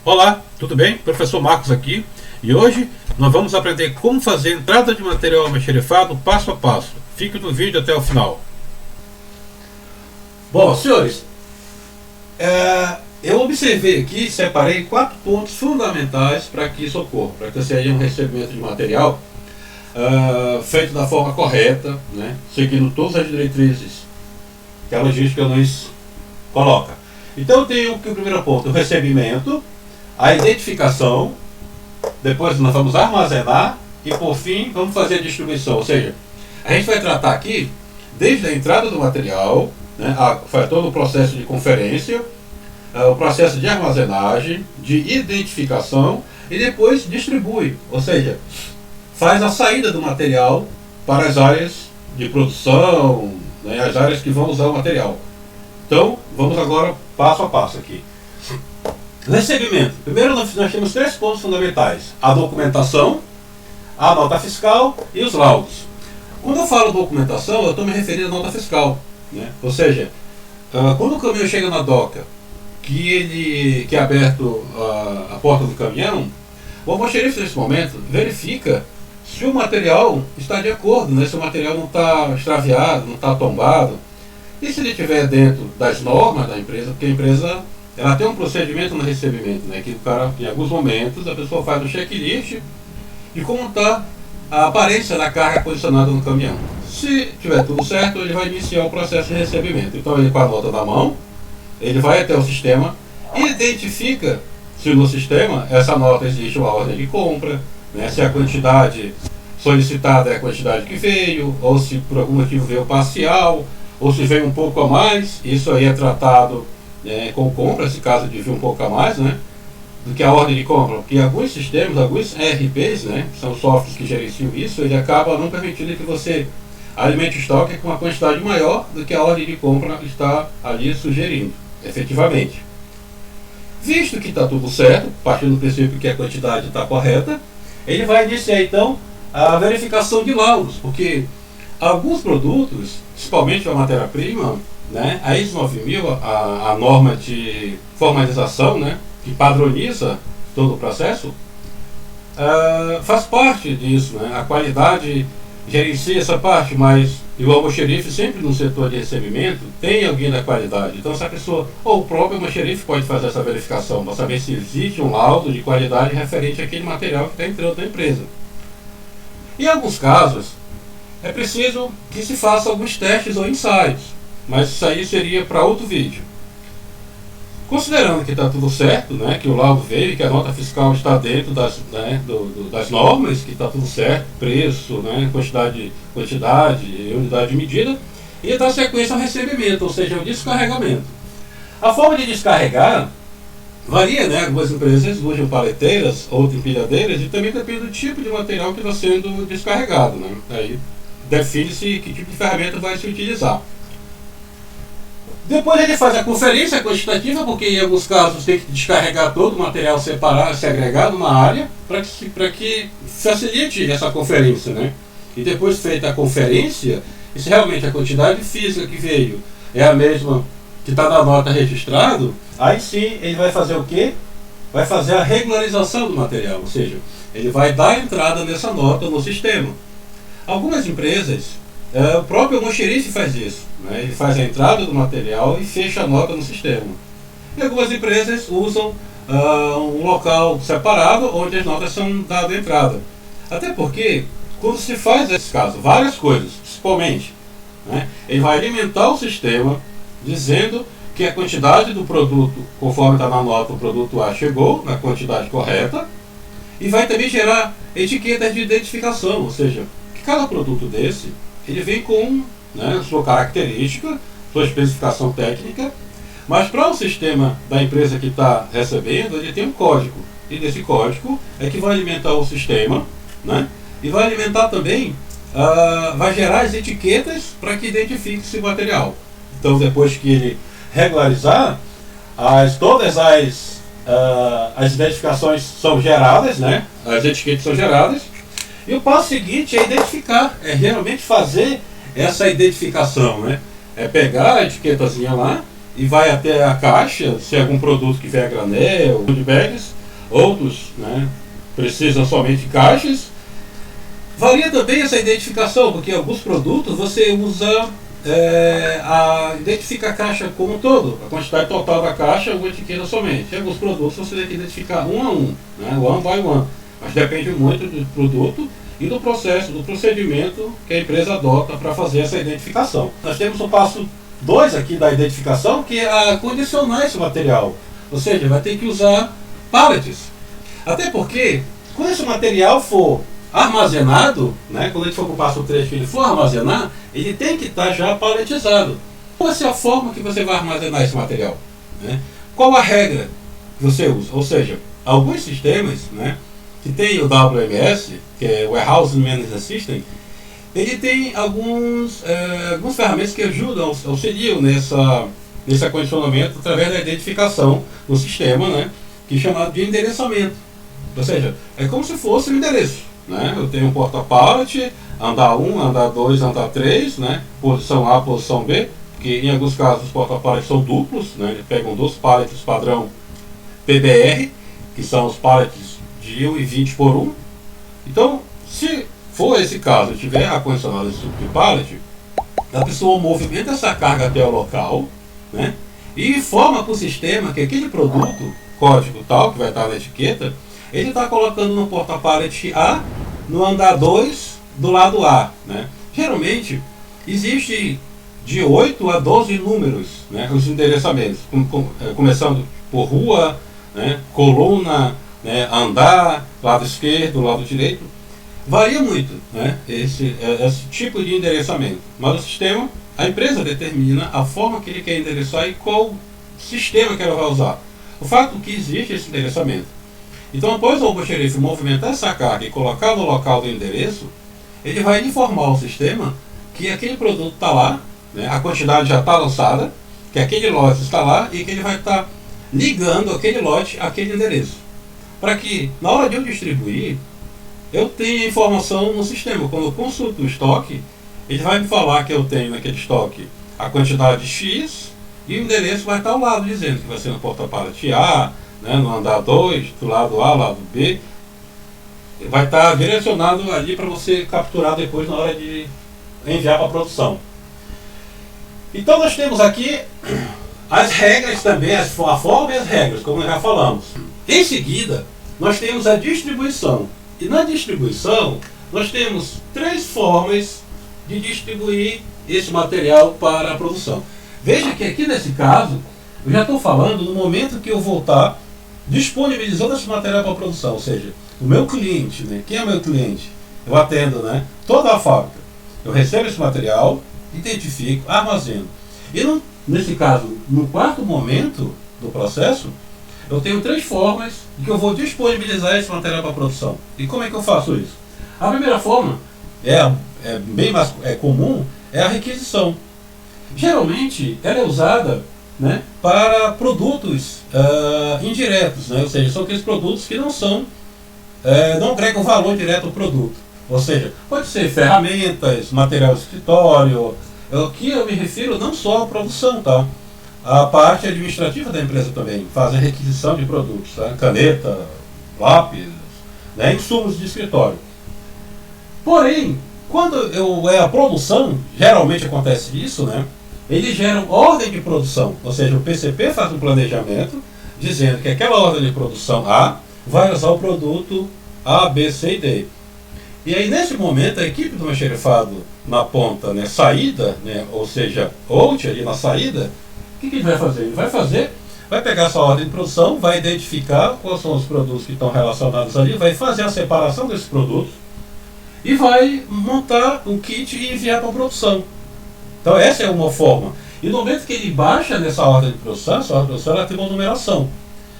Olá, tudo bem? Professor Marcos aqui, e hoje nós vamos aprender como fazer entrada de material almoxarifado passo a passo. Fique no vídeo até o final. Bom, senhores, eu observei aqui, separei 4 pontos fundamentais para que isso ocorra, para que seja um recebimento de material feito da forma correta, né, seguindo todas as diretrizes que a logística nos coloca. Então eu tenho aqui o primeiro ponto, o recebimento, a identificação, depois nós vamos armazenar e por fim vamos fazer a distribuição. Ou seja, a gente vai tratar aqui desde a entrada do material, né, faz todo o processo de conferência, o processo de armazenagem, de identificação e depois distribui, ou seja, faz a saída do material para as áreas de produção, né, as áreas que vão usar o material. Então vamos agora passo a passo aqui. Recebimento. Primeiro nós temos 3 pontos fundamentais: a documentação, a nota fiscal e os laudos. Quando eu falo documentação, eu estou me referindo à nota fiscal, né? Ou seja, quando o caminhão chega na doca, que é aberto a porta do caminhão, o almoxarife nesse momento verifica se o material está de acordo, né? Se o material não está extraviado, não está tombado, e se ele estiver dentro das normas da empresa, porque a empresa ela tem um procedimento no recebimento, né? Que o cara, em alguns momentos, a pessoa faz um checklist de como está a aparência da carga posicionada no caminhão. Se tiver tudo certo, ele vai iniciar o processo de recebimento. Então ele, com a nota na mão, ele vai até o sistema, identifica se no sistema essa nota existe uma ordem de compra, né? Se a quantidade solicitada é a quantidade que veio, ou se por algum motivo veio parcial, ou se veio um pouco a mais. Isso aí é tratado com compra, se caso de vir um pouco a mais, né, do que a ordem de compra, porque alguns sistemas, alguns ERPs, né, são softwares que gerenciam isso, ele acaba não permitindo que você alimente o estoque com uma quantidade maior do que a ordem de compra está ali sugerindo, efetivamente. Visto que está tudo certo, partindo do princípio que a quantidade está correta, ele vai iniciar então a verificação de laudos, porque alguns produtos, principalmente a matéria-prima, né, a ISO 9000, a norma de formalização, né, que padroniza todo o processo, faz parte disso, né? A qualidade gerencia essa parte, mas o almoxarife sempre no setor de recebimento tem alguém da qualidade. Então essa pessoa, ou o próprio almoxarife pode fazer essa verificação para saber se existe um laudo de qualidade referente àquele material que está entrando na empresa. Em alguns casos, é preciso que se faça alguns testes ou ensaios, mas isso aí seria para outro vídeo. Considerando que está tudo certo, né, que o laudo veio, que a nota fiscal está dentro das normas, que está tudo certo, preço, né, quantidade, unidade de medida, e dá sequência ao recebimento, ou seja, ao descarregamento. A forma de descarregar varia, né? Algumas empresas usam paleteiras, outras empilhadeiras, e também depende do tipo de material que está sendo descarregado, né? Aí define-se que tipo de ferramenta vai se utilizar. Depois ele faz a conferência quantitativa, porque em alguns casos tem que descarregar todo o material separado, segregado numa área, para que facilite essa conferência, né? E depois feita a conferência, e se realmente a quantidade física que veio é a mesma que está na nota registrado, aí sim ele vai fazer o quê? Vai fazer a regularização do material, ou seja, ele vai dar entrada nessa nota no sistema. Algumas empresas, o próprio almoxarife faz isso, né? Ele faz a entrada do material e fecha a nota no sistema. E algumas empresas usam um local separado onde as notas são dadas entrada. Até porque, quando se faz esse caso, várias coisas, principalmente, né, ele vai alimentar o sistema dizendo que a quantidade do produto, conforme está na nota, o produto A chegou na quantidade correta, e vai também gerar etiquetas de identificação, ou seja, que cada produto desse ele vem com, né, sua característica, sua especificação técnica, mas para o sistema da empresa que está recebendo, ele tem um código. E desse código é que vai alimentar o sistema, né, e vai alimentar também, vai gerar as etiquetas para que identifique esse material. Então depois que ele regularizar, todas as identificações são geradas, né, as etiquetas são geradas. E o passo seguinte é identificar, é realmente fazer essa identificação, né? É pegar a etiquetazinha lá e vai até a caixa, se é algum produto que vier a granel, de bags, outros, né, precisam somente caixas. Varia também essa identificação, porque alguns produtos você usa, identifica a caixa como um todo, a quantidade total da caixa, uma etiqueta somente. Em alguns produtos você tem que identificar um a um, né, one by one, mas depende muito do produto e do processo, do procedimento que a empresa adota para fazer essa identificação. Nós temos o passo 2 aqui da identificação, que é condicionar esse material, ou seja, vai ter que usar pallets, até porque quando esse material for armazenado, né, quando a gente for para o passo 3 que ele for armazenar, ele tem que estar já paletizado. Qual vai ser a forma que você vai armazenar esse material? Né? Qual a regra que você usa? Ou seja, alguns sistemas, né, que tem o WMS, que é o Warehouse Management System, ele tem algumas ferramentas que ajudam, auxiliam nesse acondicionamento através da identificação do sistema, né, que é chamado de endereçamento. Ou seja, é como se fosse um endereço. Né? Eu tenho um porta-pallet, andar 1, andar 2, andar 3, né? Posição A, posição B, porque em alguns casos os porta-pallets são duplos, né? Eles pegam 2 pallets padrão PBR, que são os pallets de 1,20 por 1. Então, se for esse caso, tiver acondicionado esse tipo de pallet, a pessoa movimenta essa carga até o local, né? E informa para o sistema que aquele produto, código tal, que vai estar na etiqueta, ele está colocando no porta-pallet A, no andar 2, do lado A. Né? Geralmente, existe de 8 a 12 números, né, os endereçamentos, começando por rua, né, coluna, né, andar, lado esquerdo, lado direito. Varia muito, né, esse tipo de endereçamento. Mas o sistema, a empresa determina a forma que ele quer endereçar e qual sistema que ela vai usar. O fato é que existe esse endereçamento. Então, após o almoxerife movimentar essa carga e colocar no local do endereço, ele vai informar o sistema que aquele produto está lá, né, a quantidade já está lançada, que aquele lote está lá e que ele vai estar ligando aquele lote àquele endereço. Para que, na hora de eu distribuir, eu tenha informação no sistema. Quando eu consulto o estoque, ele vai me falar que eu tenho naquele estoque a quantidade X e o endereço vai estar ao lado, dizendo que vai ser no porta-pallet A, né, no andar 2, do lado A, lado B, vai estar direcionado ali para você capturar depois na hora de enviar para a produção. Então nós temos aqui as regras também, a forma e as regras, como nós já falamos. Em seguida, nós temos a distribuição. E na distribuição, nós temos 3 formas de distribuir esse material para a produção. Veja que aqui nesse caso, eu já estou falando no momento que eu vou estar disponibilizando esse material para a produção, ou seja, o meu cliente, né? Quem é o meu cliente? Eu atendo, né, toda a fábrica. Eu recebo esse material, identifico, armazeno. E nesse caso, no quarto momento do processo, eu tenho 3 formas de que eu vou disponibilizar esse material para a produção. E como é que eu faço isso? A primeira forma, bem mais comum, é a requisição. Geralmente, ela é usada, né, para produtos indiretos, né? Ou seja, são aqueles produtos que não agregam valor direto ao produto. Ou seja, pode ser ferramentas, material de escritório. Aqui eu me refiro não só à produção, tá? A parte administrativa da empresa também faz a requisição de produtos, tá? Caneta, lápis, né, insumos de escritório. Porém, quando é a produção, geralmente acontece isso, né? Eles geram ordem de produção, ou seja, o PCP faz um planejamento dizendo que aquela ordem de produção A vai usar o produto A, B, C e D. E aí, nesse momento, a equipe do almoxerifado na ponta, né, saída, né, ou seja, out ali na saída, o que ele vai fazer? Ele vai pegar essa ordem de produção, vai identificar quais são os produtos que estão relacionados ali, vai fazer a separação desses produtos e vai montar um kit e enviar para a produção. Então essa é uma forma. E no momento que ele baixa nessa ordem de produção, essa ordem de produção ela tem uma numeração.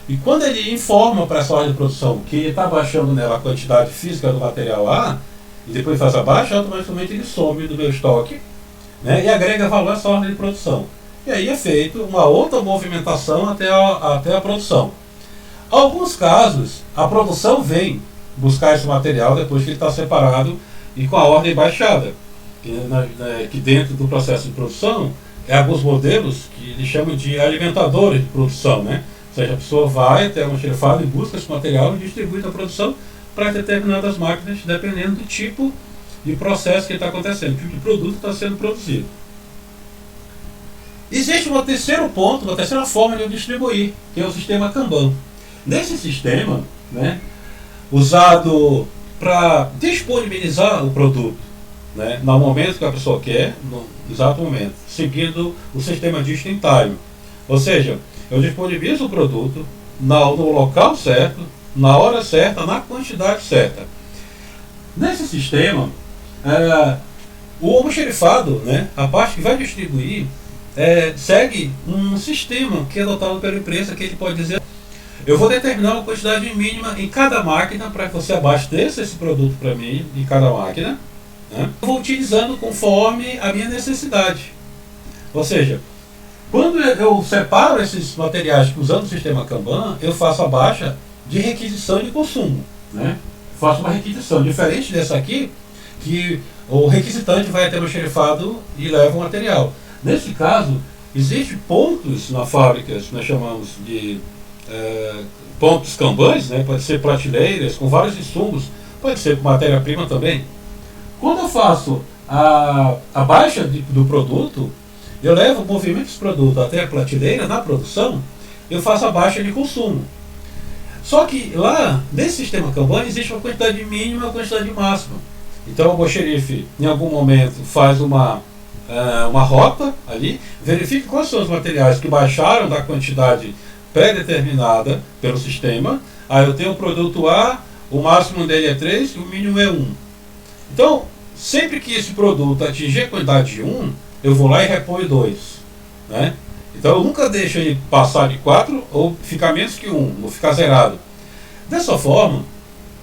E quando ele informa para essa ordem de produção que ele está baixando nela a quantidade física do material A, e depois faz a baixa, automaticamente ele some do meu estoque, né, e agrega valor a essa ordem de produção. E aí é feito uma outra movimentação até a produção. Em alguns casos, a produção vem buscar esse material depois que ele está separado e com a ordem baixada. Que dentro do processo de produção, alguns modelos que eles chamam de alimentadores de produção, né? Ou seja, a pessoa vai até o almoxerifado e busca esse material e distribui na produção para determinadas máquinas, dependendo do tipo de processo que está acontecendo, o tipo de produto que está sendo produzido. Existe um terceiro ponto, uma terceira forma de eu distribuir, que é o sistema Kanban. Nesse sistema, né, usado para disponibilizar o produto, né, no momento que a pessoa quer, no exato momento, seguindo o sistema just in time. Ou seja, eu disponibilizo o produto no local certo, na hora certa, na quantidade certa. Nesse sistema, o almoxerifado, né, a parte que vai distribuir, segue um sistema que é adotado pela empresa, que ele pode dizer: eu vou determinar uma quantidade mínima em cada máquina para que você abasteça esse produto para mim em cada máquina, né? Eu vou utilizando conforme a minha necessidade. Ou seja, quando eu separo esses materiais usando o sistema Kanban, eu faço a baixa de requisição e de consumo, né? Faço uma requisição diferente dessa aqui, que o requisitante vai até o almoxerifado e leva o material. Nesse caso, existem pontos na fábrica, que nós chamamos de pontos Kanbans, né? Pode ser prateleiras com vários insumos, pode ser matéria-prima também. Quando eu faço a baixa do produto, eu levo o movimento desse produto até a prateleira na produção, eu faço a baixa de consumo. Só que lá, nesse sistema Kanban, existe uma quantidade mínima e uma quantidade máxima. Então o almoxerife, em algum momento, faz uma rota ali, verifica quais são os materiais que baixaram da quantidade pré-determinada pelo sistema. Aí eu tenho o produto A, o máximo dele é 3 e o mínimo é 1. Então, sempre que esse produto atingir a quantidade de 1, eu vou lá e reponho 2. Né? Então eu nunca deixo ele passar de 4 ou ficar menos que 1, ou ficar zerado. Dessa forma,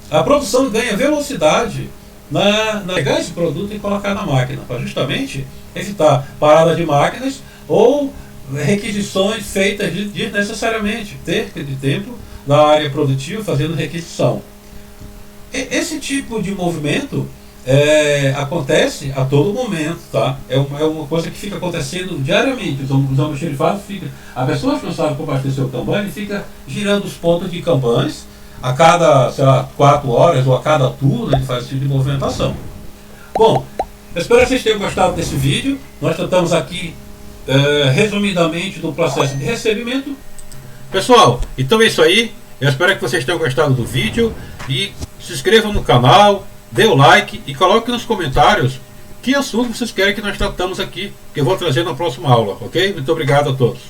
a produção ganha velocidade na pegar esse produto e colocar na máquina, para justamente evitar parada de máquinas ou requisições feitas desnecessariamente, perca de tempo na área produtiva fazendo requisição. Esse tipo de movimento acontece a todo momento, tá? É uma coisa que fica acontecendo diariamente. Os almoxerifados ficam, a pessoa responsável por abastecer o Kanban, ele fica girando os pontos de Kanbans a cada, sei lá, 4 horas ou a cada turno, ele faz esse tipo de movimentação. Bom, eu espero que vocês tenham gostado desse vídeo. Nós tratamos aqui resumidamente do processo de recebimento. Pessoal, então é isso aí. Eu espero que vocês tenham gostado do vídeo e se inscrevam no canal, dê o like e coloque nos comentários que assunto vocês querem que nós tratamos aqui, que eu vou trazer na próxima aula, ok? Muito obrigado a todos.